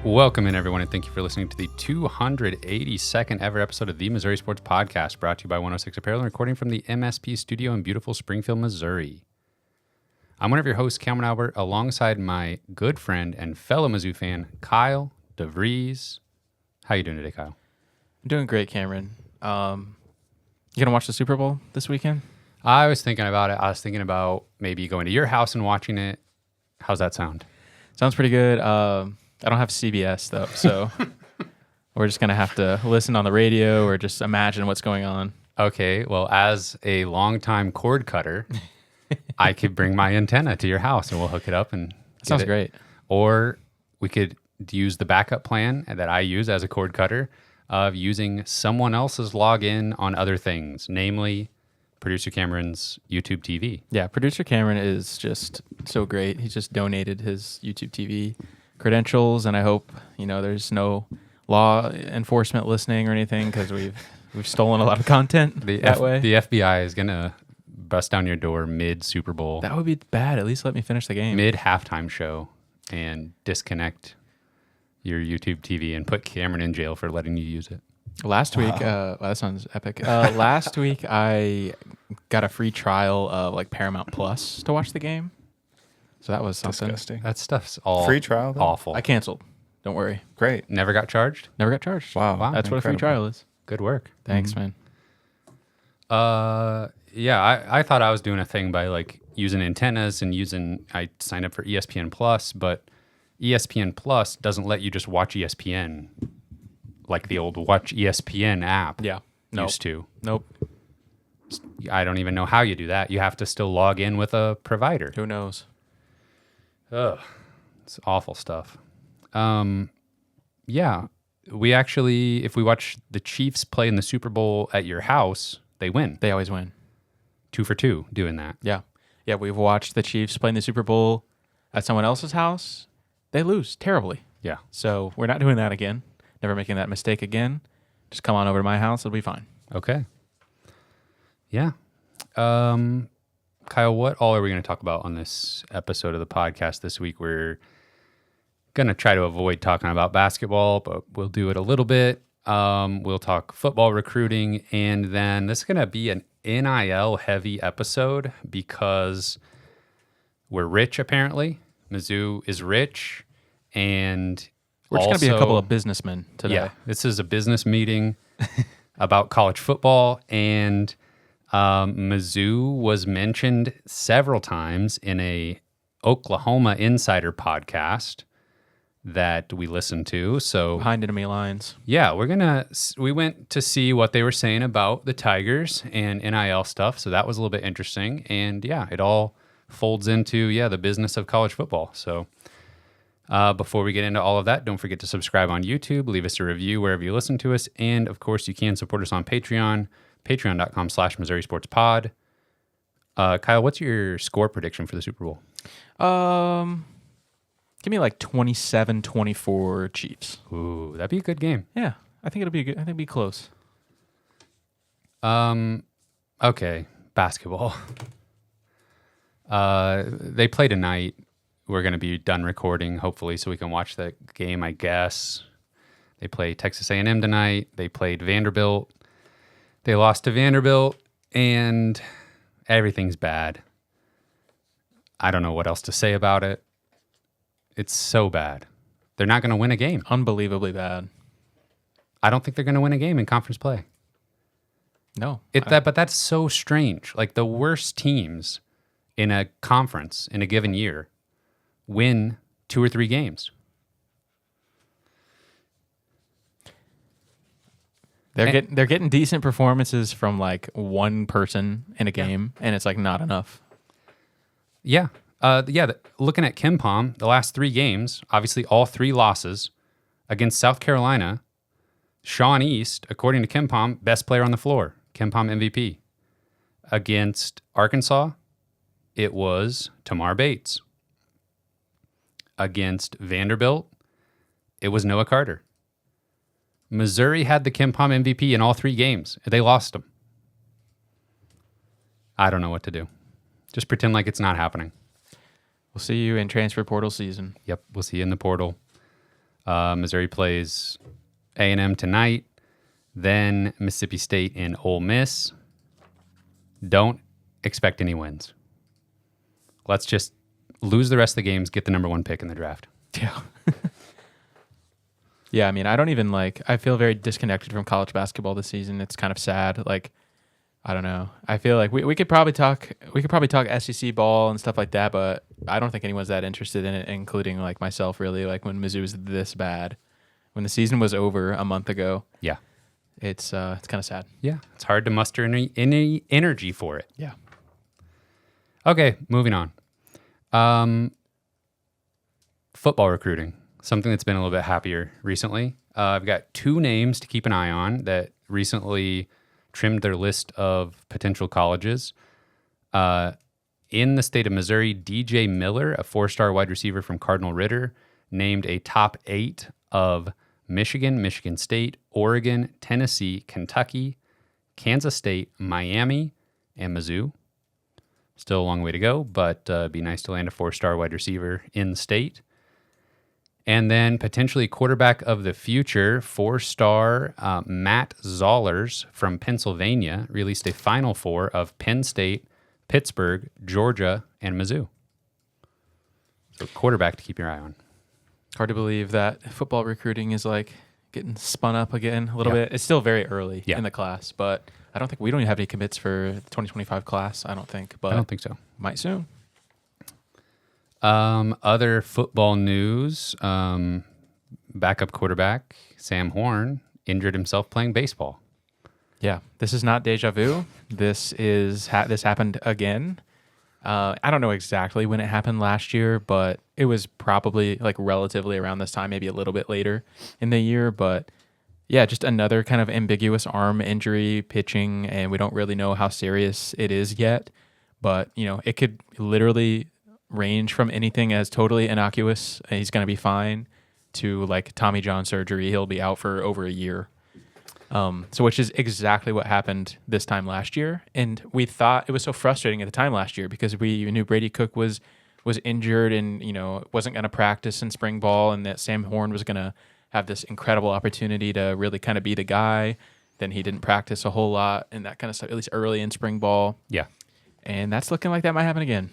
Welcome in, everyone, and thank you for listening to the 282nd ever episode of the Missouri Sports Podcast, brought to you by 106 Apparel and recording from the MSP studio in beautiful Springfield, Missouri. I'm one of your hosts, Cameron Albert, alongside my good friend and fellow Mizzou fan, Kyle DeVries. How you doing today, Kyle? I'm doing great, Cameron. You gonna watch the Super Bowl this weekend? I was thinking about it. I was thinking about maybe going to your house and watching it. How's that sound? Sounds pretty good. I don't have CBS though, so we're just gonna have to listen on the radio or just imagine what's going on. Okay, well, as a longtime cord cutter, I could bring my antenna to your house and we'll hook it up and Sounds great. Or we could use the backup plan that I use as a cord cutter of using someone else's login on other things, namely producer Cameron's YouTube TV. Yeah, producer Cameron is just so great. He's just donated his YouTube TV credentials, and I hope there's no law enforcement listening or anything because we've stolen a lot of content that way. The FBI is gonna bust down your door mid Super Bowl. That would be bad. At least let me finish the game. Mid halftime show and disconnect your YouTube TV and put Cameron in jail for letting you use it. Last week, wow, that sounds epic. Last week, I got a free trial of Paramount Plus to watch the game. So that was something. Disgusting. That stuff's all free trial, though? Awful. I canceled. Don't worry. Great. Never got charged? Never got charged. Wow. That's what a free trial is. Good work. Thanks, man. Yeah, I thought I was doing a thing by using antennas and I signed up for ESPN Plus, but ESPN Plus doesn't let you just watch ESPN like the old Watch ESPN app used to. Nope. I don't even know how you do that. You have to still log in with a provider. Who knows? Ugh, it's awful stuff. Yeah, we actually, if we watch the Chiefs play in the Super Bowl at your house, they win. They always win. 2 for 2 doing that. Yeah. Yeah, we've watched the Chiefs play in the Super Bowl at someone else's house. They lose terribly. Yeah. So we're not doing that again. Never making that mistake again. Just come on over to my house. It'll be fine. Okay. Yeah. Kyle, what all are we going to talk about on this episode of the podcast this week? We're going to try to avoid talking about basketball, but we'll do it a little bit. We'll talk football recruiting, and then this is going to be an NIL heavy episode because we're rich, apparently. Mizzou is rich, and we're just going to be a couple of businessmen today. Yeah, this is a business meeting about college football, and Mizzou was mentioned several times in a Oklahoma Insider podcast that we listened to. So behind enemy lines. Yeah, we went to see what they were saying about the Tigers and NIL stuff. So that was a little bit interesting. And yeah, it all folds into, the business of college football. So before we get into all of that, don't forget to subscribe on YouTube, leave us a review wherever you listen to us. And of course, you can support us on Patreon, patreon.com/Missouri Sports Pod. Kyle, what's your score prediction for the Super Bowl? Give me 27-24 Chiefs. Ooh, that'd be a good game. Yeah, I think it'll be good. I think it'll be close. Okay, basketball. They play tonight. We're going to be done recording, hopefully, so we can watch the game, I guess. They play Texas A&M tonight. They played Vanderbilt. They lost to Vanderbilt, and everything's bad. I don't know what else to say about it. It's so bad. They're not going to win a game. Unbelievably bad. I don't think they're going to win a game in conference play. No. But that's so strange. The worst teams in a conference in a given year win 2 or 3 games. They're getting decent performances from one person in a game, and it's not enough. Yeah. Looking at KenPom, the last 3 games, obviously all 3 losses against South Carolina. Sean East, according to KenPom, best player on the floor, KenPom MVP. Against Arkansas, it was Tamar Bates. Against Vanderbilt, it was Noah Carter. Missouri had the KenPom MVP in all 3 games. They lost them. I don't know what to do. Just pretend like it's not happening. We'll see you in transfer portal season. Yep, we'll see you in the portal. Missouri plays A&M tonight, then Mississippi State and Ole Miss. Don't expect any wins. Let's just lose the rest of the games, get the number 1 pick in the draft. Yeah. Yeah, I mean, I feel very disconnected from college basketball this season. It's kind of sad. Like, I don't know. I feel like we could probably talk SEC ball and stuff like that, but I don't think anyone's that interested in it, including like myself, really. Like when Mizzou was this bad, when the season was over a month ago. Yeah. It's kind of sad. Yeah. It's hard to muster any energy for it. Yeah. Okay, moving on. Football recruiting, something that's been a little bit happier recently. I've got 2 names to keep an eye on that recently trimmed their list of potential colleges. In the state of Missouri, DJ Miller, a 4-star wide receiver from Cardinal Ritter, named a top 8 of Michigan, Michigan State, Oregon, Tennessee, Kentucky, Kansas State, Miami, and Mizzou. Still a long way to go, but it'd be nice to land a 4-star wide receiver in the state. And then potentially quarterback of the future, 4-star Matt Zollers from Pennsylvania released a Final Four of Penn State, Pittsburgh, Georgia, and Mizzou. So quarterback to keep your eye on. Hard to believe that football recruiting is like getting spun up again a little bit. It's still very early in the class, but we don't even have any commits for the 2025 class, I don't think. But I don't think so. Might soon. Other football news, backup quarterback Sam Horn injured himself playing baseball. Yeah, this is not deja vu. This happened again. I don't know exactly when it happened last year, but it was probably like relatively around this time, maybe a little bit later in the year. But yeah, just another kind of ambiguous arm injury pitching, and we don't really know how serious it is yet. But, it could literally range from anything as totally innocuous, and he's going to be fine, to like Tommy John surgery. He'll be out for over a year. So which is exactly what happened this time last year. And we thought it was so frustrating at the time last year because we knew Brady Cook was injured and, wasn't going to practice in spring ball, and that Sam Horn was going to have this incredible opportunity to really kind of be the guy. Then he didn't practice a whole lot and that kind of stuff, at least early in spring ball. Yeah. And that's looking like that might happen again.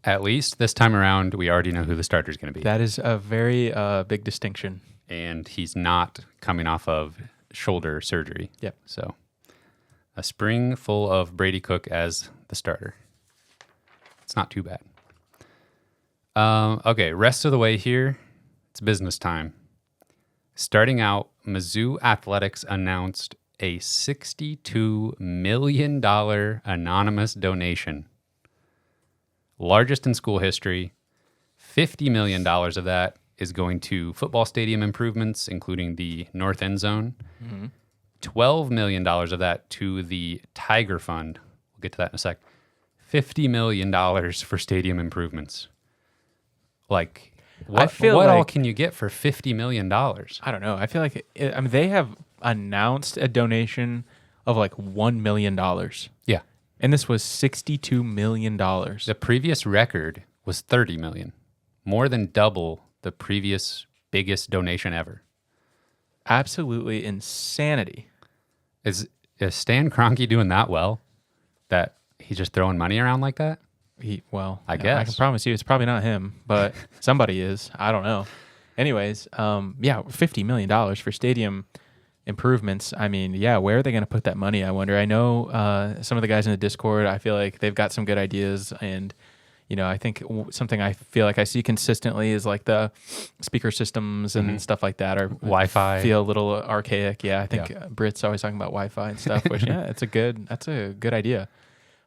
At least this time around, we already know who the starter is going to be. That is a very big distinction. And he's not coming off of shoulder surgery. Yep. So a spring full of Brady Cook as the starter. It's not too bad. Okay, rest of the way here, it's business time. Starting out, Mizzou Athletics announced a $62 million anonymous donation. Largest in school history. $50 million of that is going to football stadium improvements, including the north end zone. Mm-hmm. $12 million of that to the Tiger Fund. We'll get to that in a sec. $50 million for stadium improvements. Like, what all can you get for $50 million? I don't know. I feel like they have announced a donation of like $1 million. Yeah. And this was $62 million. The previous record was $30 million. More than double the previous biggest donation ever. Absolutely insanity. Is Stan Kroenke doing that well? That he's just throwing money around like that? I guess. I can promise you it's probably not him, but somebody is. I don't know. Anyways, $50 million for stadium improvements. I mean, where are they going to put that money? I wonder. I know some of the guys in the Discord, I feel like they've got some good ideas, and I think something I feel like I see consistently is like the speaker systems and stuff like that, or Wi-Fi. Feel a little archaic. Yeah, I think Britt's always talking about Wi-Fi and stuff, which that's a good idea.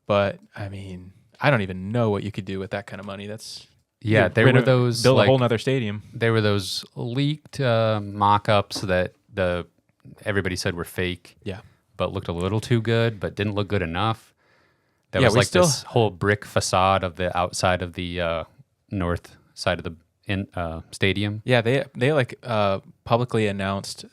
But I mean, I don't even know what you could do with that kind of money. There were those build a whole nother stadium. There were those leaked mock-ups that everybody said were fake. Yeah, but looked a little too good, but didn't look good enough. There was this whole brick facade of the outside of the north side of the stadium. Yeah, they publicly announced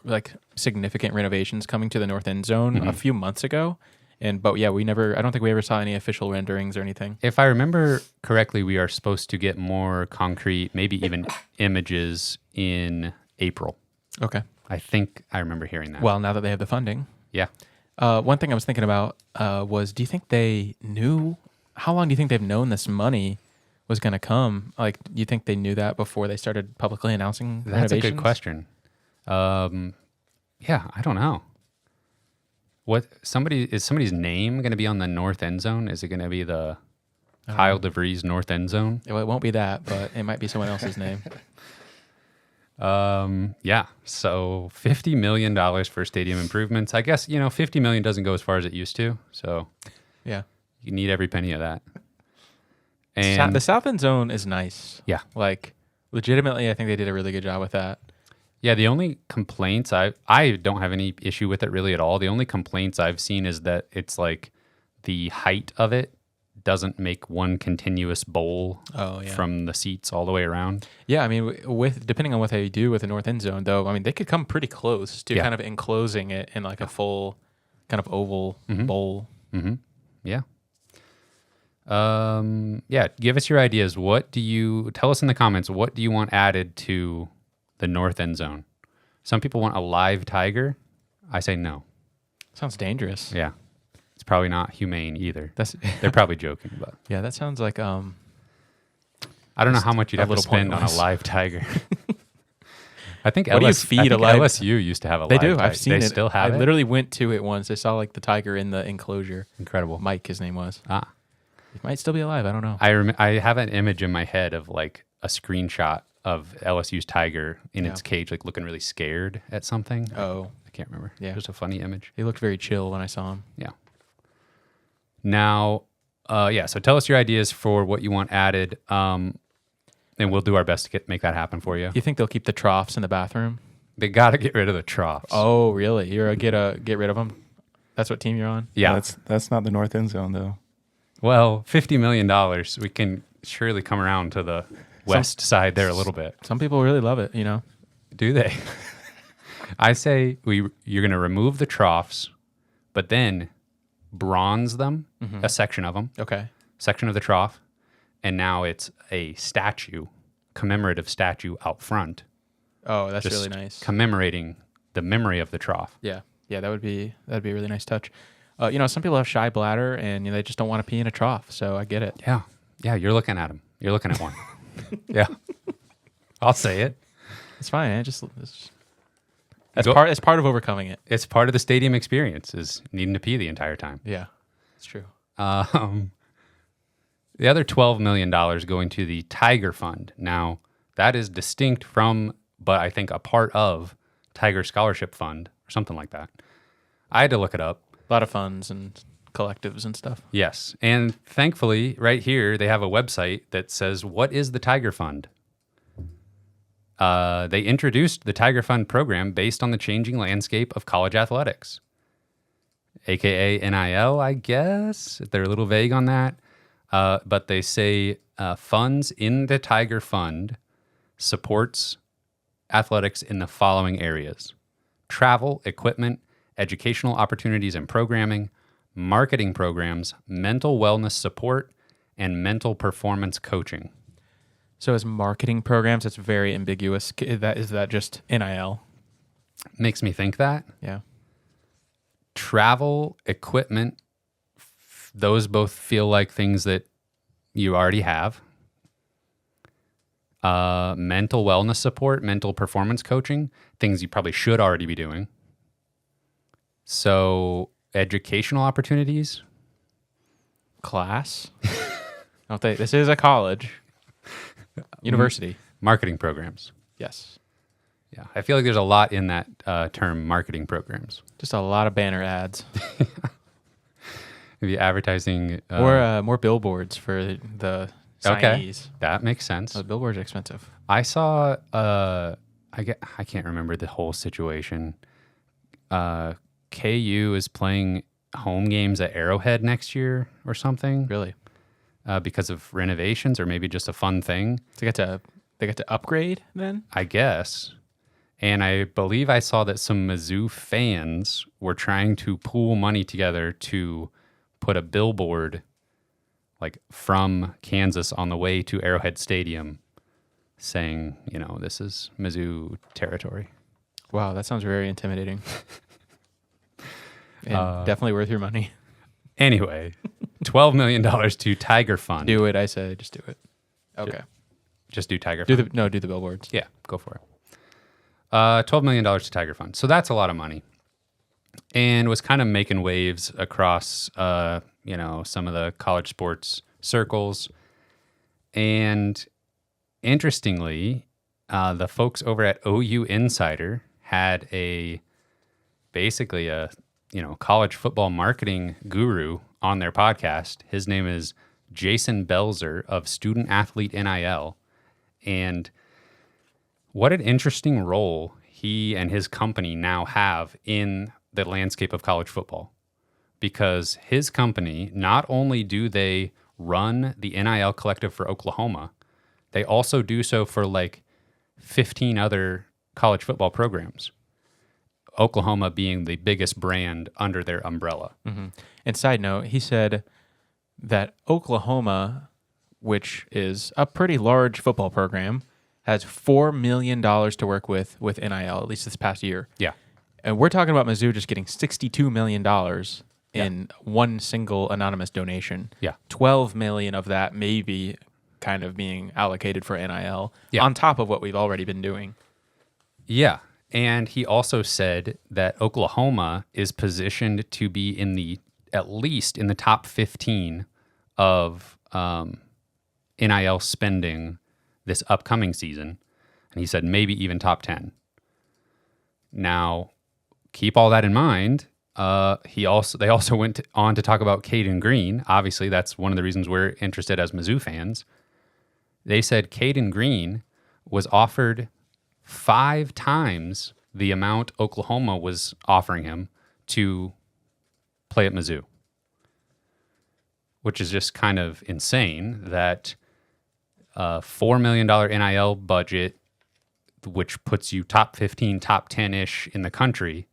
like significant renovations coming to the north end zone a few months ago, But yeah, I don't think we ever saw any official renderings or anything. If I remember correctly, we are supposed to get more concrete, maybe even images in April. Okay. I think I remember hearing that. Well, now that they have the funding. Yeah. One thing I was thinking about was, do you think they knew, how long do you think they've known this money was going to come? Like, do you think they knew that before they started publicly announcing That's a renovations? good question. Yeah, I don't know. Is somebody's name going to be on the north end zone? Is it going to be the Kyle DeVries north end zone? Well, it won't be that, but it might be someone else's name. Yeah. So $50 million for stadium improvements. I guess, $50 million doesn't go as far as it used to. So Yeah. you need every penny of that. And The South End Zone is nice. yeah. Like, legitimately, I think they did a really good job with that. Yeah, the only complaints I don't have any issue with it really at all. The only complaints I've seen is that it's like the height of it doesn't make one continuous bowl from the seats all the way around. Yeah, I mean, with depending on what they do with the North End Zone, though, I mean, they could come pretty close to kind of enclosing it in like a full kind of oval bowl. Mm-hmm. Yeah. Yeah, give us your ideas. Tell us in the comments, what do you want added to the north end zone? Some people want a live tiger. I say no. Sounds dangerous. Yeah. It's probably not humane either. That's They're probably joking, but yeah, that sounds like I don't know how much you'd have to spend on a pointless. live tiger. I think What do you feed a live- LSU used to have a they live do. tiger. I've seen they it. still have I it? literally went to it once. I saw like the tiger in the enclosure. Incredible. Mike, his name was. Ah. He might still be alive. I don't know. I have an image in my head of like a screenshot of LSU's tiger in its cage, like looking really scared at something. Oh, I can't remember. Yeah. Just a funny image. he looked very chill when I saw him. Yeah. Now, so tell us your ideas for what you want added, and we'll do our best to make that happen for you. You think they'll keep the troughs in the bathroom? They got to get rid of the troughs. Oh, really? You're get rid of them? That's what team you're on? Yeah. That's not the north end zone though. Well, $50 million, we can surely come around to the west side there a little bit. Some people really love it, Do they? I say you're going to remove the troughs, but then bronze them, a section of them, Okay. section of the trough, and now it's a commemorative statue out front, Oh, that's just really nice. commemorating the memory of the trough. Yeah. Yeah, that'd be a really nice touch. Some people have shy bladder and they just don't want to pee in a trough, so I get it. Yeah. Yeah, you're looking at him. You're looking at one. Yeah. I'll say it. It's fine. It's part of overcoming it. It's part of the stadium experience is needing to pee the entire time. Yeah. It's true. The other $12 million going to the Tiger Fund. Now, that is distinct from, but I think a part of Tiger Scholarship Fund or something like that. I had to look it up. A lot of funds and collectives and stuff. Yes. And thankfully, right here, they have a website that says, what is the Tiger Fund? They introduced the Tiger Fund program based on the changing landscape of college athletics, aka NIL, I guess. They're a little vague on that. But they say funds in the Tiger Fund supports athletics in the following areas: travel, equipment, educational opportunities and programming, marketing programs, mental wellness support, and mental performance coaching. So as marketing programs, it's very ambiguous. Is that just NIL? Makes me think that. Yeah. Travel, equipment, those both feel like things that you already have. Mental wellness support, mental performance coaching, things you probably should already be doing. So educational opportunities. Class? Don't they? This is a college. University. Marketing programs. Yes. Yeah, I feel like there's a lot in that term, marketing programs. Just a lot of banner ads. Maybe advertising. More billboards for the Okay, signees. that makes sense. Billboards are expensive. I saw. I can't remember the whole situation. KU is playing home games at Arrowhead next year or something. Really? Because of renovations, or maybe just a fun thing. So they get to upgrade then? I guess. And I believe I saw that some Mizzou fans were trying to pool money together to put a billboard like from Kansas on the way to Arrowhead Stadium saying, this is Mizzou territory. Wow, that sounds very intimidating. And definitely worth your money. Anyway, $12 million to Tiger Fund. Do it, I say. Just do it. Okay. Just do Tiger Do Fund. the billboards. Yeah, go for it. $12 million to Tiger Fund. So that's a lot of money. And was kind of making waves across, some of the college sports circles. And interestingly, the folks over at OU Insider had basically a college football marketing guru on their podcast. His name is Jason Belzer of Student Athlete NIL. And what an interesting role he and his company now have in the landscape of college football. Because his company, not only do they run the NIL collective for Oklahoma, they also do so for like 15 other college football programs. Oklahoma being the biggest brand under their umbrella. Mm-hmm. And side note, he said that Oklahoma, which is a pretty large football program, has $4 million to work with NIL, at least this past year. Yeah. And we're talking about Mizzou just getting $62 million in one single anonymous donation. Yeah. 12 million of that maybe kind of being allocated for NIL Yeah. on top of what we've already been doing. Yeah. And he also said that Oklahoma is positioned to be at least in the top 15 of NIL spending this upcoming season. And he said maybe even top 10. Now, keep all that in mind. They also went on to talk about Cayden Green. Obviously, that's one of the reasons we're interested as Mizzou fans. They said Cayden Green was offered 5 times the amount Oklahoma was offering him to play at Mizzou, which is just kind of insane that a $4 million NIL budget, which puts you top 15, top 10-ish in the country,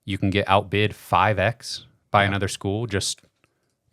you can get outbid 5x by another school just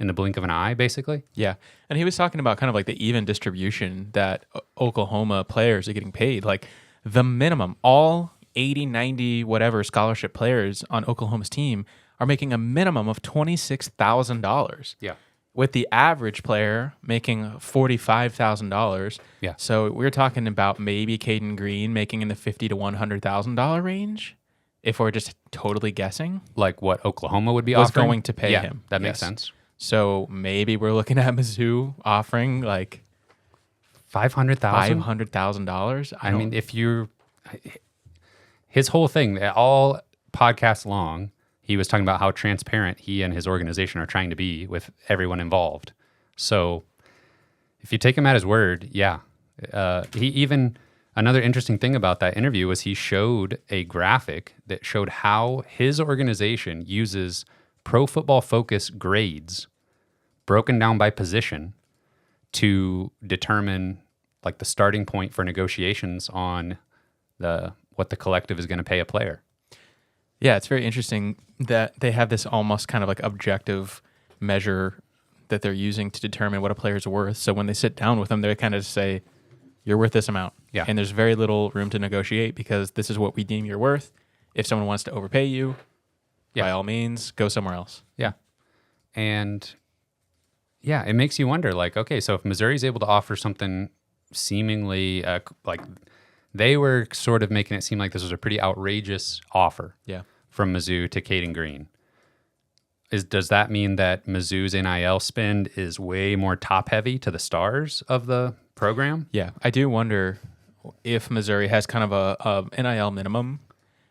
in the blink of an eye, basically. Yeah. And he was talking about kind of like the even distribution that Oklahoma players are getting paid. Like the minimum, all 80, 90, whatever scholarship players on Oklahoma's team are making a minimum of $26,000. Yeah. With the average player making $45,000. Yeah. So we're talking about maybe Cayden Green making in the $50,000 to $100,000 range, if we're just totally guessing. Like what Oklahoma would be was offering? going to pay him. That makes Yes. sense. So maybe we're looking at Mizzou offering like $500,000? $500,000. I mean, his whole thing, all podcasts long, he was talking about how transparent he and his organization are trying to be with everyone involved. So if you take him at his word, yeah. Another interesting thing about that interview was he showed a graphic that showed how his organization uses Pro Football Focus grades broken down by position to determine like the starting point for negotiations on what the collective is going to pay a player. Yeah, it's very interesting that they have this almost kind of like objective measure that they're using to determine what a player's worth. So when they sit down with them, they kind of say, you're worth this amount. Yeah. And there's very little room to negotiate because this is what we deem you're worth. If someone wants to overpay you, by all means, go somewhere else. Yeah. And yeah, it makes you wonder, like, okay, so if Missouri's able to offer something seemingly like they were sort of making it seem like this was a pretty outrageous offer from Mizzou to Cayden Green. Does that mean that Mizzou's NIL spend is way more top heavy to the stars of the program? Yeah, I do wonder if Missouri has kind of a NIL minimum,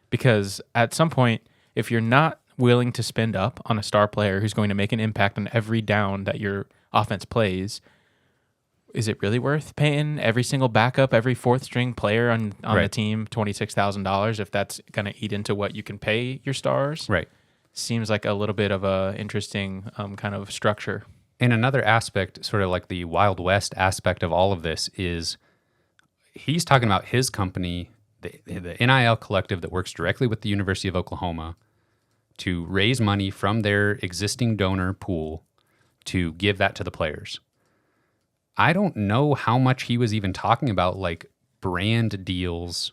because at some point, if you're not willing to spend up on a star player who's going to make an impact on every down that your offense plays, is it really worth paying every single backup, every fourth string player on the team $26,000 if that's going to eat into what you can pay your stars? Right. Seems like a little bit of a interesting kind of structure. And another aspect, sort of like the Wild West aspect of all of this, is he's talking about his company the NIL collective that works directly with the University of Oklahoma to raise money from their existing donor pool to give that to the players. I don't know how much he was even talking about like brand deals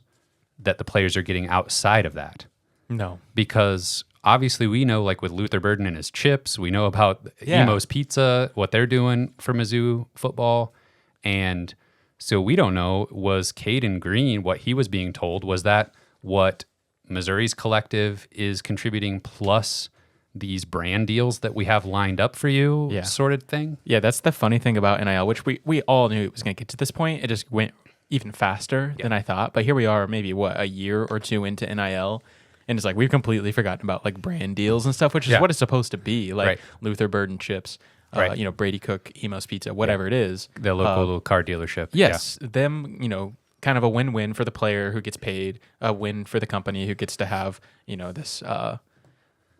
that the players are getting outside of that. No. Because obviously we know, like with Luther Burden and his chips, we know about Emo's Pizza, what they're doing for Mizzou football. And so we don't know, was Cayden Green, what he was being told, was that what Missouri's collective is contributing plus these brand deals that we have lined up for you sort of thing? Yeah, that's the funny thing about NIL, which we all knew it was going to get to this point. It just went even faster than I thought. But here we are, maybe, a year or two into NIL. And it's like we've completely forgotten about like brand deals and stuff, which is what it's supposed to be. Like Luther Burden chips, Brady Cook, Emo's Pizza, whatever it is. The local car dealership. Yes, them, kind of a win-win for the player who gets paid, a win for the company who gets to have, this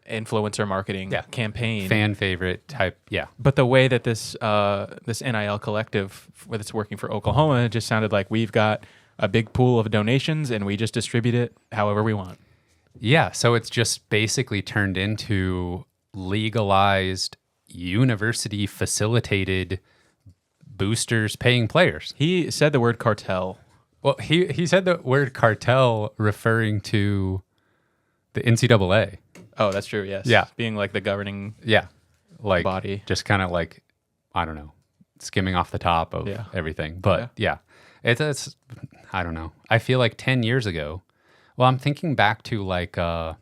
influencer marketing campaign. Fan favorite type, But the way that this NIL collective that's working for Oklahoma, it just sounded like we've got a big pool of donations and we just distribute it however we want. Yeah, so it's just basically turned into legalized, university-facilitated boosters paying players. He said the word cartel. Well, he said the word cartel referring to the NCAA. Oh, that's true, yes. Yeah. Being like the governing body. Just kind of like, I don't know, skimming off the top of everything. But it's, I don't know. I feel like 10 years ago, well, I'm thinking back to like, do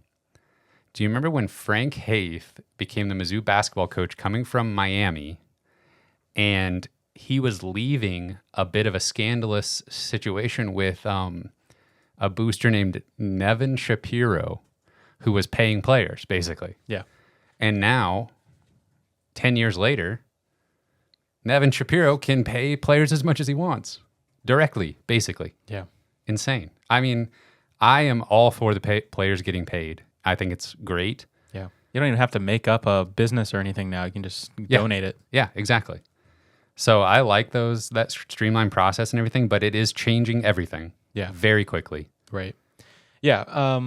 you remember when Frank Haith became the Mizzou basketball coach coming from Miami, and he was leaving a bit of a scandalous situation with a booster named Nevin Shapiro, who was paying players, basically. Yeah. And now, 10 years later, Nevin Shapiro can pay players as much as he wants, directly, basically. Yeah. Insane. I mean, I am all for the players getting paid. I think it's great. Yeah. You don't even have to make up a business or anything now. You can just donate it. Yeah, exactly. So I like that streamlined process and everything, but it is changing everything. Yeah. Very quickly. Right. Yeah.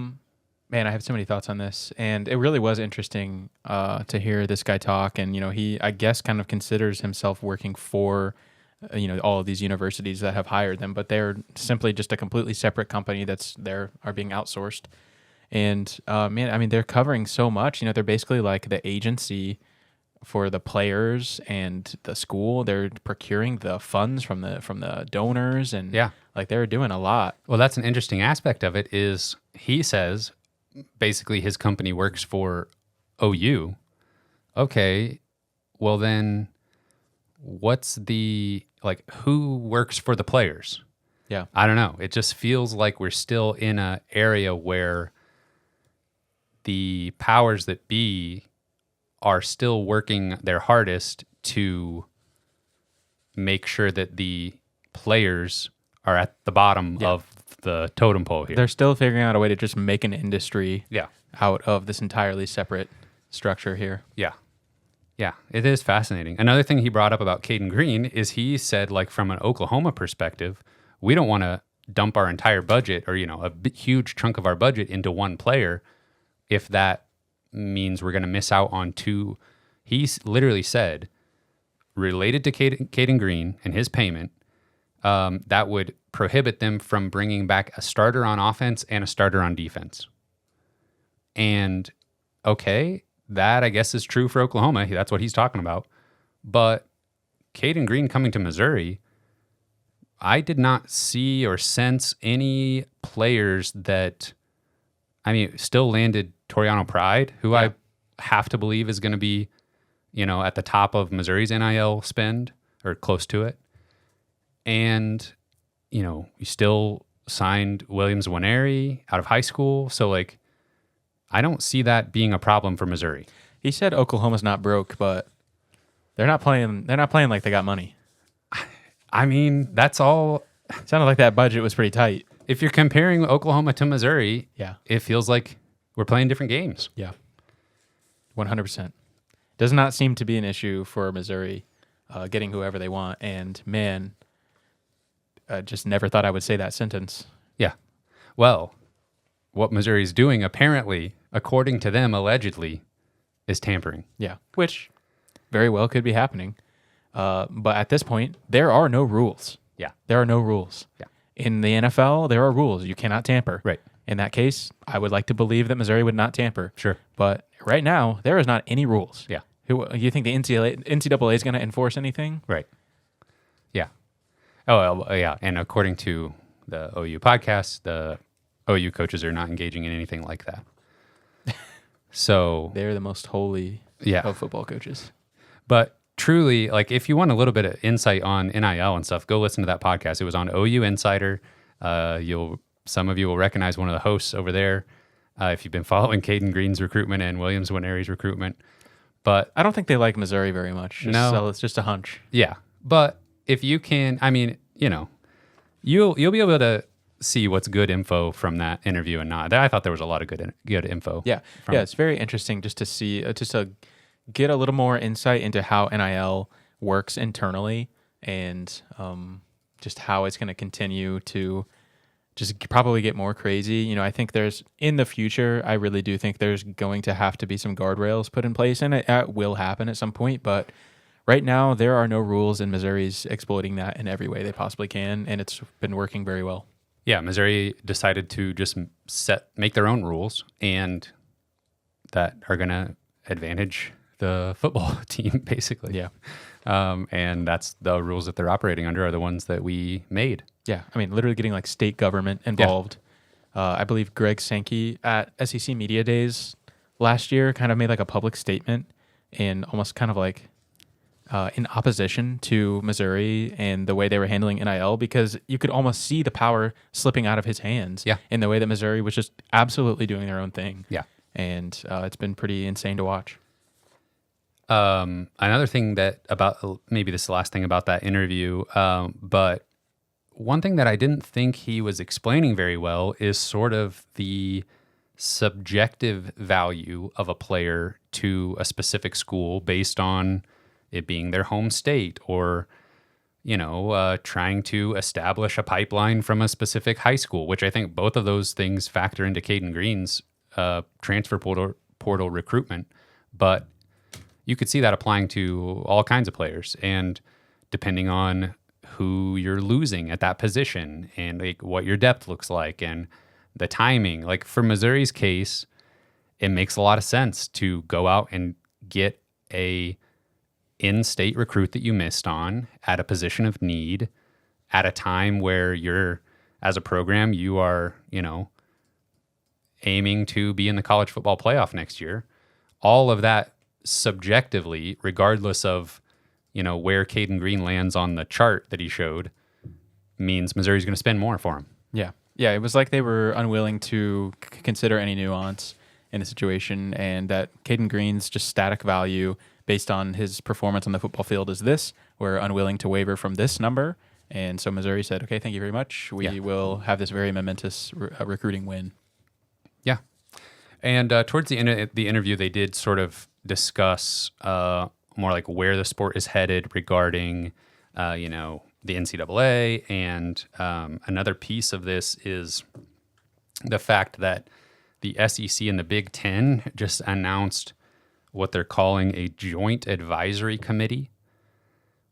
Man, I have so many thoughts on this, and it really was interesting to hear this guy talk. And he, I guess, kind of considers himself working for all of these universities that have hired them, but they're simply just a completely separate company are being outsourced. And man, I mean, they're covering so much. They're basically like the agency for the players and the school. They're procuring the funds from the donors, and like they're doing a lot. Well, that's an interesting aspect of it. Is he says basically his company works for OU. Okay, well then, what's who works for the players? Yeah, I don't know. It just feels like we're still in an area where the powers that be are still working their hardest to make sure that the players are at the bottom of the totem pole here. They're still figuring out a way to just make an industry Yeah. out of this entirely separate structure here. Yeah. Yeah, it is fascinating. Another thing he brought up about Cayden Green is he said, like, from an Oklahoma perspective, we don't want to dump our entire budget or, huge chunk of our budget into one player if that means we're going to miss out on two. He literally said, related to Cayden Green and his payment, that would prohibit them from bringing back a starter on offense and a starter on defense. And, okay, that I guess is true for Oklahoma. That's what he's talking about. But Cayden Green coming to Missouri, I did not see or sense any players that, still landed Toriano Pride, who I have to believe is going to be, at the top of Missouri's NIL spend or close to it. And, you still signed Williams Winery out of high school. So, I don't see that being a problem for Missouri. He said Oklahoma's not broke, but they're not playing like they got money. That's all. It sounded like that budget was pretty tight. If you're comparing Oklahoma to Missouri, it feels like we're playing different games. Yeah. 100%. Does not seem to be an issue for Missouri getting whoever they want. And man, I just never thought I would say that sentence. Yeah. Well, what Missouri's doing, apparently, according to them, allegedly, is tampering. Yeah, which very well could be happening. But at this point, there are no rules. Yeah. There are no rules. Yeah. In the NFL, there are rules. You cannot tamper. Right. In that case, I would like to believe that Missouri would not tamper. Sure. But right now, there is not any rules. Yeah. Who you think the NCAA is going to enforce anything? Right. Yeah. Oh, well, yeah. And according to the OU podcast, the OU coaches are not engaging in anything like that. So They're the most holy of football coaches. But truly, like, if you want a little bit of insight on NIL and stuff, go listen to that podcast. It was on OU Insider. Some of you will recognize one of the hosts over there if you've been following Cayden Green's recruitment and Williams Winery's recruitment. But I don't think they like Missouri very much. No. So it's just a hunch. yeah, but if you can, I mean, you'll be able to see what's good info from that interview and not. I thought there was a lot of good info. Yeah, from it's very interesting just to see, just to get a little more insight into how NIL works internally and just how it's going to continue to just probably get more crazy. I think in the future, I really do think there's going to have to be some guardrails put in place, and it will happen at some point. But right now, there are no rules, and Missouri's exploiting that in every way they possibly can, and it's been working very well. Yeah, Missouri decided to just make their own rules, and that are going to advantage the football team, basically. Yeah. And that's the rules that they're operating under are the ones that we made. Yeah, I mean, literally getting like state government involved. I believe Greg Sankey at SEC Media Days last year kind of made like a public statement and almost kind of like in opposition to Missouri and the way they were handling NIL, because you could almost see the power slipping out of his hands in the way that Missouri was just absolutely doing their own thing. Yeah. And it's been pretty insane to watch. Another thing maybe this is the last thing about that interview, but one thing that I didn't think he was explaining very well is sort of the subjective value of a player to a specific school based on it being their home state, or trying to establish a pipeline from a specific high school, which I think both of those things factor into Cayden Green's transfer portal recruitment. But you could see that applying to all kinds of players, and depending on who you're losing at that position and like what your depth looks like and the timing. Like for Missouri's case, it makes a lot of sense to go out and get a in-state recruit that you missed on at a position of need at a time where you're, as a program, you are, aiming to be in the college football playoff next year. All of that subjectively, regardless of, where Cayden Green lands on the chart that he showed, means Missouri's going to spend more for him. Yeah. Yeah, it was like they were unwilling to consider any nuance in the situation, and that Cayden Green's just static value based on his performance on the football field is this. We're unwilling to waver from this number. And so Missouri said, okay, thank you very much. We will have this very momentous recruiting win. Yeah. And towards the end of the interview, they did sort of discuss more like where the sport is headed regarding, the NCAA. And another piece of this is the fact that the SEC and the Big Ten just announced what they're calling a joint advisory committee,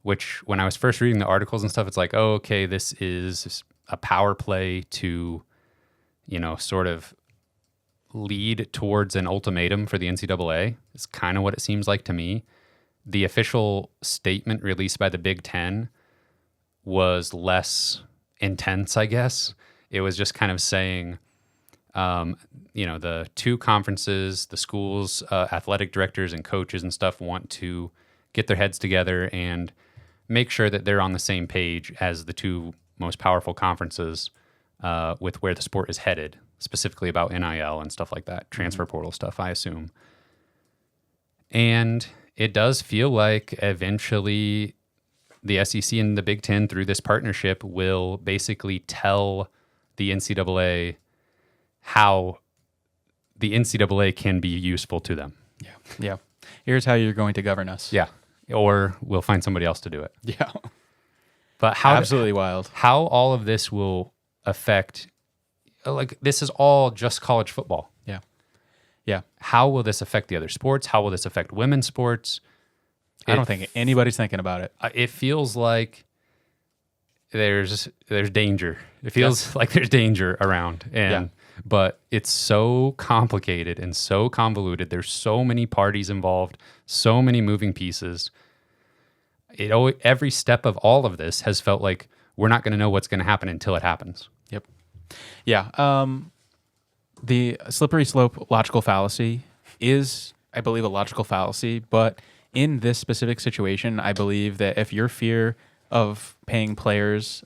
which when I was first reading the articles and stuff, it's like, oh, okay, this is a power play to, sort of lead towards an ultimatum for the NCAA. It's kind of what it seems like to me. The official statement released by the Big Ten was less intense, I guess. It was just kind of saying, the two conferences, the schools, athletic directors and coaches and stuff want to get their heads together and make sure that they're on the same page as the two most powerful conferences with where the sport is headed, specifically about NIL and stuff like that, transfer portal stuff, I assume. And it does feel like eventually the SEC and the Big Ten, through this partnership, will basically tell the NCAA how the NCAA can be useful to them. Yeah. Yeah. Here's how you're going to govern us. Yeah. Or we'll find somebody else to do it. Yeah. But how absolutely wild. How all of this will affect like this is all just college football. Yeah. Yeah. How will this affect the other sports? How will this affect women's sports? I don't think anybody's thinking about it. It feels like there's danger. It feels like there's danger around, but it's so complicated and so convoluted. There's so many parties involved, so many moving pieces. Every step of all of this has felt like we're not going to know what's going to happen until it happens. Yep. Yeah. The slippery slope logical fallacy is, I believe, a logical fallacy, but in this specific situation, I believe that if your fear of paying players,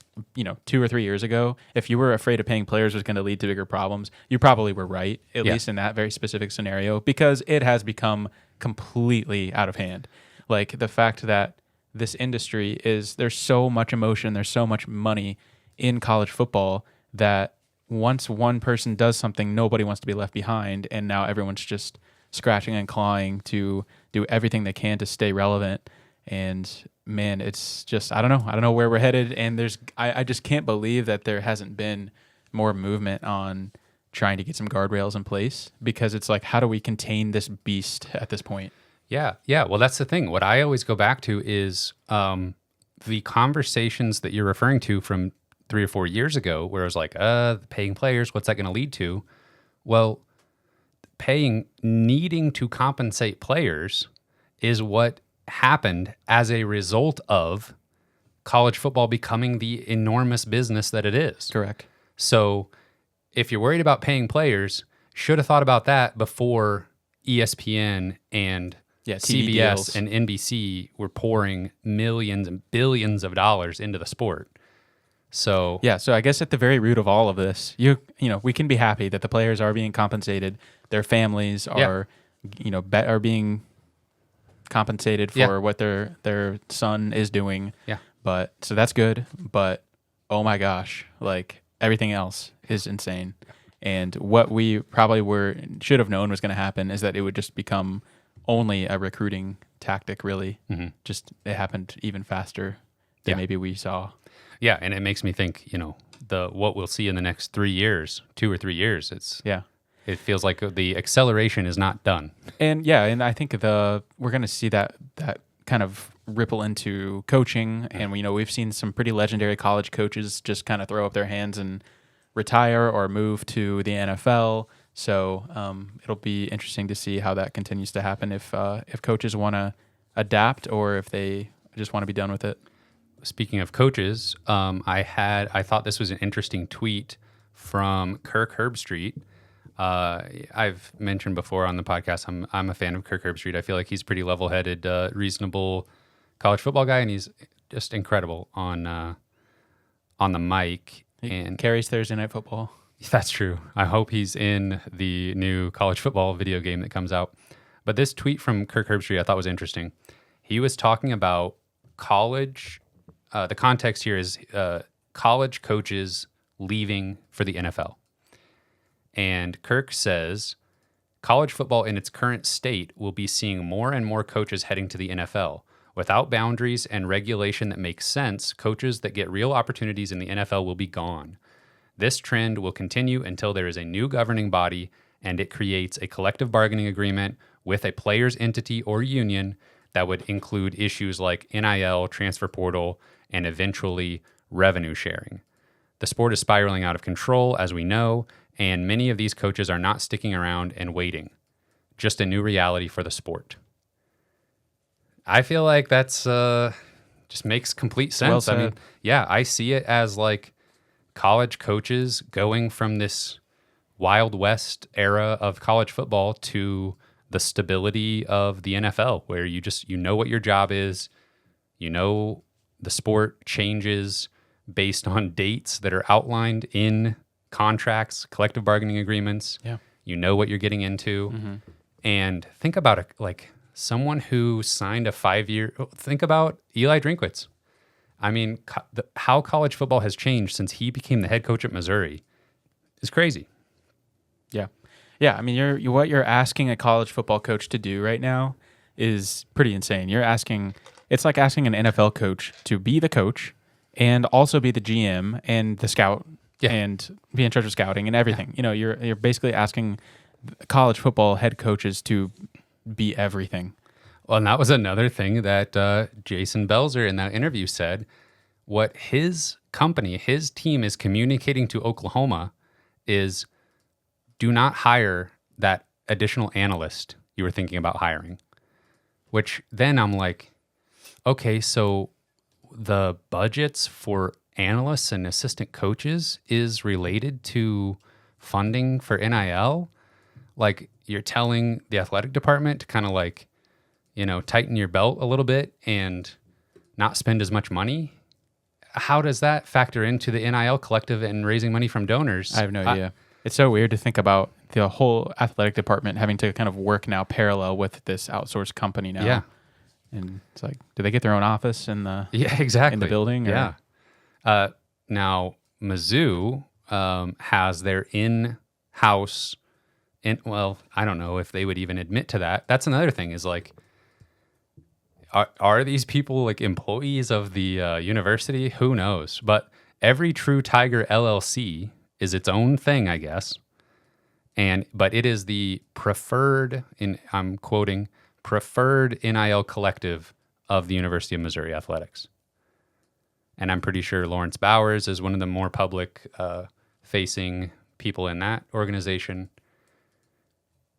2 or 3 years ago, if you were afraid of paying players was going to lead to bigger problems, you probably were right, at least in that very specific scenario, because it has become completely out of hand. Like the fact that this industry there's so much emotion, there's so much money in college football that once one person does something, nobody wants to be left behind. And now everyone's just scratching and clawing to do everything they can to stay relevant. And man, it's just, I don't know where we're headed. And I just can't believe that there hasn't been more movement on trying to get some guardrails in place, because it's like, how do we contain this beast at this point? Yeah. Well, that's the thing. What I always go back to is the conversations that you're referring to from 3 or 4 years ago, where it was like, paying players, what's that going to lead to? Well, needing to compensate players is what happened as a result of college football becoming the enormous business that it is. Correct. So if you're worried about paying players, should have thought about that before ESPN and TV CBS deals and NBC were pouring millions and billions of dollars into the sport. So so I guess at the very root of all of this, we can be happy that the players are being compensated. Their families are, are being compensated for what their son is doing. Yeah. But so that's good. But oh my gosh, like everything else is insane. And what we probably should have known was going to happen is that it would just become only a recruiting tactic, really. Mm-hmm. Just it happened even faster than maybe we saw. Yeah, and it makes me think, what we'll see in the next 3 years, 2 or 3 years, it feels like the acceleration is not done. And I think we're going to see that kind of ripple into coaching. And we've seen some pretty legendary college coaches just kind of throw up their hands and retire or move to the NFL. So it'll be interesting to see how that continues to happen, if coaches want to adapt or if they just want to be done with it. Speaking of coaches, I thought this was an interesting tweet from Kirk Herbstreit. I've mentioned before on the podcast, I'm a fan of Kirk Herbstreit. I feel like he's a pretty level-headed, reasonable college football guy, and he's just incredible on the mic. He carries Thursday Night Football. That's true. I hope he's in the new college football video game that comes out. But this tweet from Kirk Herbstreit I thought was interesting. He was talking about college. The context here is college coaches leaving for the NFL. And Kirk says, college football in its current state will be seeing more and more coaches heading to the NFL. Without boundaries and regulation that makes sense, coaches that get real opportunities in the NFL will be gone. This trend will continue until there is a new governing body and it creates a collective bargaining agreement with a player's entity or union that would include issues like NIL, transfer portal, and eventually revenue sharing. The sport is spiraling out of control, as we know, and many of these coaches are not sticking around and waiting. Just a new reality for the sport. I feel like that's just makes complete sense. Well said. I mean, I see it as like college coaches going from this Wild West era of college football to the stability of the NFL, where you know what your job is, the sport changes based on dates that are outlined in contracts, collective bargaining agreements. Yeah. You know what you're getting into. Mm-hmm. And think about it, like someone who signed a 5-year, think about Eli Drinkwitz. I mean, how college football has changed since he became the head coach at Missouri is crazy. Yeah. Yeah. I mean, what you're asking a college football coach to do right now is pretty insane. It's like asking an NFL coach to be the coach and also be the GM and the scout Yeah. and be in charge of scouting and everything. You know, you're basically asking college football head coaches to be everything. Well, and that was another thing that Jason Belzer in that interview said. What his company, his team is communicating to Oklahoma is do not hire that additional analyst you were thinking about hiring. Which then I'm like, okay, so the budgets for analysts and assistant coaches is related to funding for NIL. Like you're telling the athletic department to kind of like, tighten your belt a little bit and not spend as much money. How does that factor into the NIL collective and raising money from donors? I have no idea. It's so weird to think about the whole athletic department having to kind of work now parallel with this outsourced company now. Yeah. And it's like, do they get their own office in the exactly in the building? Or? Yeah. Now Mizzou has their in-house. Well, I don't know if they would even admit to that. That's another thing. Is like, are these people like employees of the university? Who knows? But every True Tiger LLC is its own thing, I guess. But it is the preferred, I'm quoting, preferred NIL collective of the University of Missouri Athletics. And I'm pretty sure Lawrence Bowers is one of the more public facing people in that organization.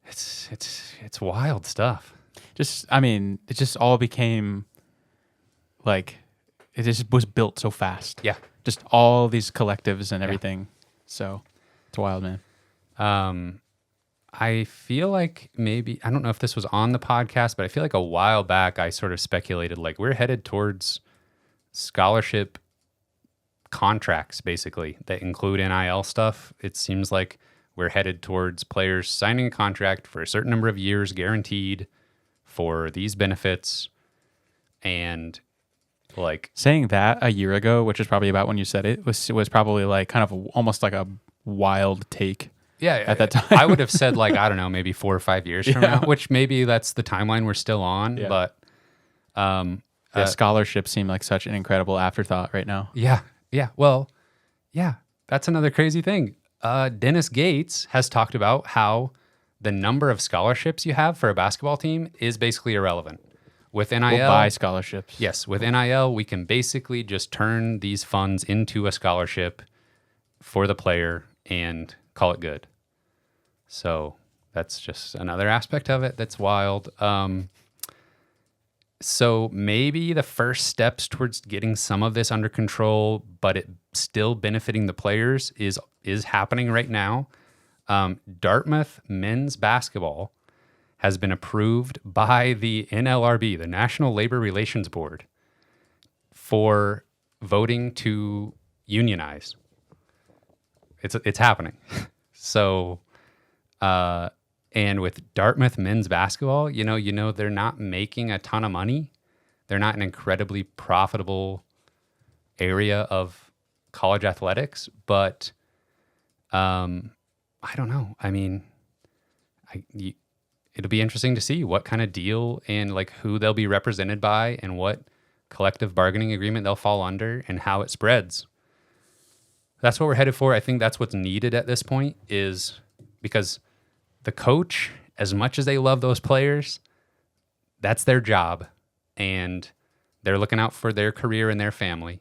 It's wild stuff. It just all became like, it just was built so fast. Yeah. Just all these collectives and everything. So it's wild, man. I feel like maybe, I don't know if this was on the podcast, but I feel like a while back I sort of speculated like we're headed towards scholarship contracts basically that include NIL stuff. It seems like we're headed towards players signing a contract for a certain number of years guaranteed for these benefits. And like saying that a year ago, which is probably about when you said it, was probably like kind of almost like a wild take. Yeah, at that time. I would have said like, I don't know, maybe 4 or 5 years from now, which maybe that's the timeline we're still on. Yeah. But scholarships seem like such an incredible afterthought right now. Yeah. Well, yeah, that's another crazy thing. Dennis Gates has talked about how the number of scholarships you have for a basketball team is basically irrelevant. With NIL, we'll buy scholarships. Yes, with NIL, we can basically just turn these funds into a scholarship for the player and call it good. So that's just another aspect of it that's wild. So maybe the first steps towards getting some of this under control, but it still benefiting the players is happening right now. Dartmouth men's basketball has been approved by the NLRB, the National Labor Relations Board, for voting to unionize. It's happening. So, and with Dartmouth men's basketball, you know, they're not making a ton of money. They're not an incredibly profitable area of college athletics, but I don't know. I mean, it'll be interesting to see what kind of deal and like who they'll be represented by and what collective bargaining agreement they'll fall under and how it spreads. That's what we're headed for. I think that's what's needed at this point, is because the coach, as much as they love those players, that's their job, and they're looking out for their career and their family.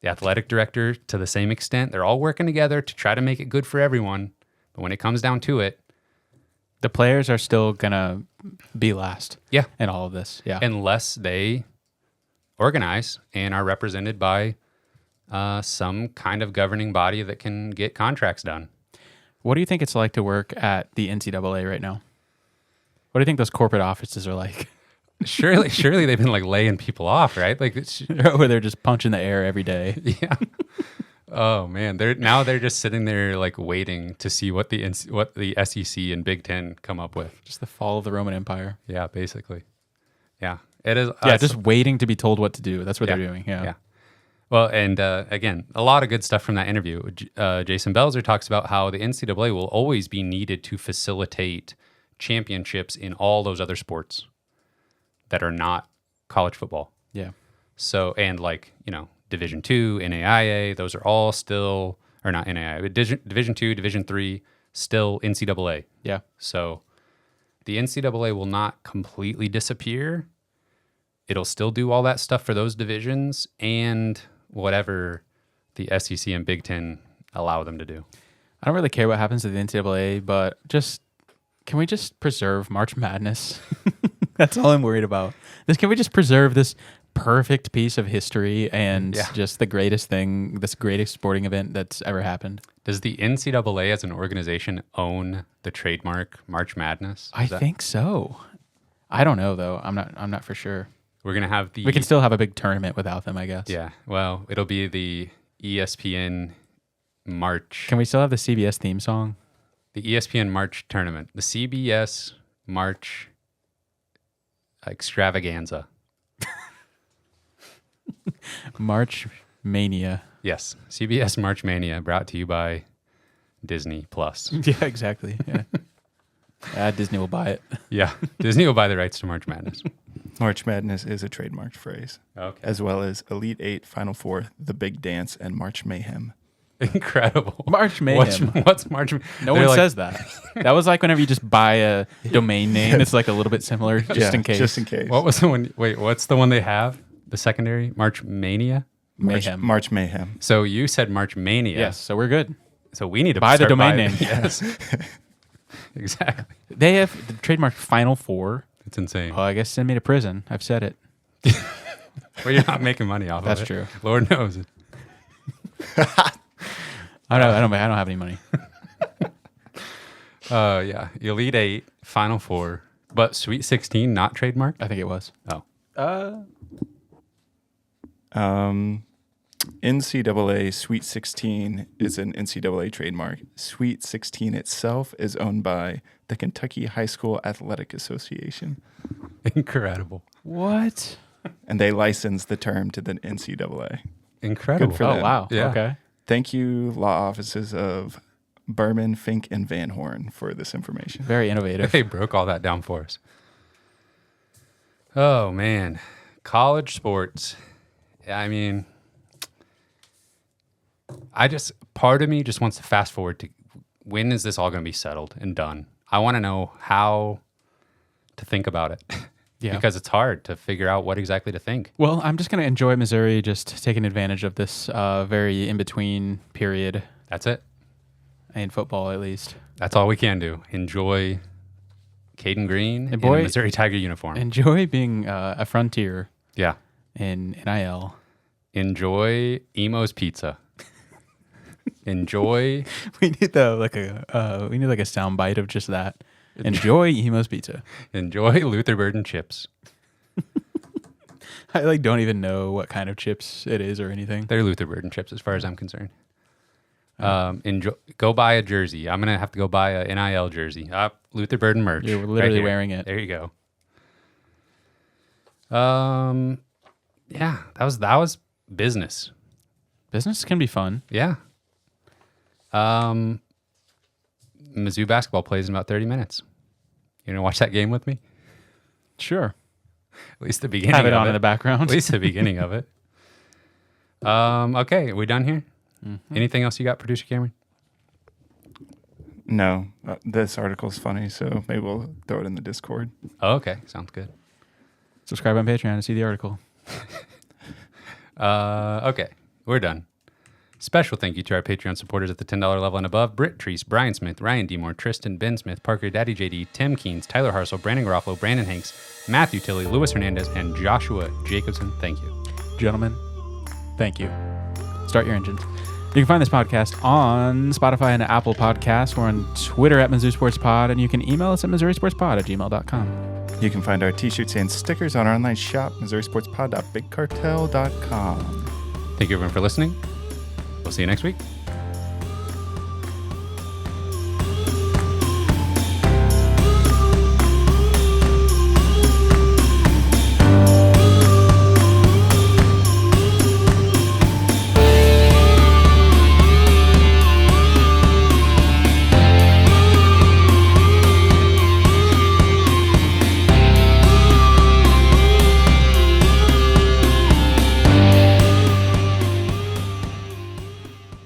The athletic director, to the same extent, they're all working together to try to make it good for everyone. But when it comes down to it, the players are still gonna be last. Yeah. In all of this. Yeah. Unless they organize and are represented by some kind of governing body that can get contracts done. What do you think it's like to work at the NCAA right now? What do you think those corporate offices are like? Surely they've been like laying people off, right? Like where they're just punching the air every day. Yeah. Oh man, they're just sitting there like waiting to see what the SEC and Big Ten come up with. Just the fall of the Roman Empire. Yeah, basically. Yeah, it is. Yeah, just waiting to be told what to do. That's what they're doing. Yeah. Well, and again, a lot of good stuff from that interview. Jason Belzer talks about how the NCAA will always be needed to facilitate championships in all those other sports that are not college football. Yeah. So, and like, Division II, NAIA, those are all still, or not NAIA, but Division 2, Division 3, still NCAA. Yeah. So the NCAA will not completely disappear. It'll still do all that stuff for those divisions and whatever the SEC and Big Ten allow them to do. I don't really care what happens to the NCAA, but can we just preserve March Madness? That's all I'm worried about. Can we just preserve this perfect piece of history and just the greatest thing, this greatest sporting event that's ever happened? Does the NCAA as an organization own the trademark March Madness? I think so. I don't know though. I'm not for sure. We're gonna have We can still have a big tournament without them, I guess. Yeah. Well, it'll be the ESPN March. Can we still have the CBS theme song? The ESPN March tournament. The CBS March extravaganza. March Mania. Yes. CBS March Mania, brought to you by Disney Plus. Yeah, exactly. Yeah. Disney will buy it. Yeah. Disney will buy the rights to March Madness. March Madness is a trademarked phrase, Okay. as well as Elite Eight, Final Four, The Big Dance, and March Mayhem. Incredible. March Mayhem. What's March? No one says that. That was like whenever you just buy a domain name. It's like a little bit similar, just in case. Just in case. What was the one? Wait, what's the one they have? The secondary? March Mania? Mayhem. March Mayhem. So you said March Mania. Yes, so we're good. So we need to Buy the start domain buying- name. Yes. Exactly. They have the trademark Final Four. It's insane. Well, I guess send me to prison. I've said it. Well, you're not making money off That's of it. true. Lord knows it. I don't have any money. Yeah. Elite Eight, Final Four, but Sweet 16 not trademarked? I think it was. Oh. NCAA Sweet 16 is an NCAA trademark. Sweet 16 itself is owned by the Kentucky High School Athletic Association, Incredible. What? and they license the term to the NCAA. Incredible. Good for Oh, them. wow. Yeah. Okay. Thank you, law offices of Berman, Fink, and Van Horn for this information. Very innovative. They broke all that down for us. Oh, man. College sports. I mean, part of me just wants to fast forward to when is this all going to be settled and done? I want to know how to think about it. Yeah. Because it's hard to figure out what exactly to think. Well, I'm just going to enjoy Missouri just taking advantage of this very in-between period That's it. in football, at least. That's all we can do. Enjoy Cayden Green And in boy- a Missouri Tiger uniform. Enjoy being a frontier Yeah. in NIL. Enjoy Emo's Pizza. Enjoy. We need a sound bite of just that. Enjoy Emo's Pizza. Enjoy Luther Burden chips. I don't even know what kind of chips it is or anything. They're Luther Burden chips as far as I'm concerned. Go buy a jersey. I'm gonna have to go buy a NIL jersey. Luther Burden merch. You're literally here. wearing it. There you go. Yeah, that was business. Business can be fun. Yeah. Mizzou basketball plays in about 30 minutes. You gonna watch that game with me? Sure. At least the beginning. Have it of on in the background. At least the beginning of it. Okay, are we done here? Mm-hmm. Anything else you got, producer Cameron? No, this article's funny, so maybe we'll throw it in the Discord. Oh, okay, sounds good. Subscribe on Patreon to see the article. Okay, we're done. Special thank you to our Patreon supporters at the $10 level and above: Britt Treese, Brian Smith, Ryan Demore, Tristan, Ben Smith, Parker, Daddy JD, Tim Keynes, Tyler Harsel, Brandon Garofalo, Brandon Hanks, Matthew Tilley, Luis Hernandez, and Joshua Jacobson. Thank you. Gentlemen, thank you. Start your engines. You can find this podcast on Spotify and Apple Podcasts. We're on Twitter at Mizzou Sports Pod, and you can email us at MissouriSportsPod@gmail.com. You can find our t-shirts and stickers on our online shop, MissouriSportsPod.BigCartel.com. Thank you everyone for listening. We'll see you next week.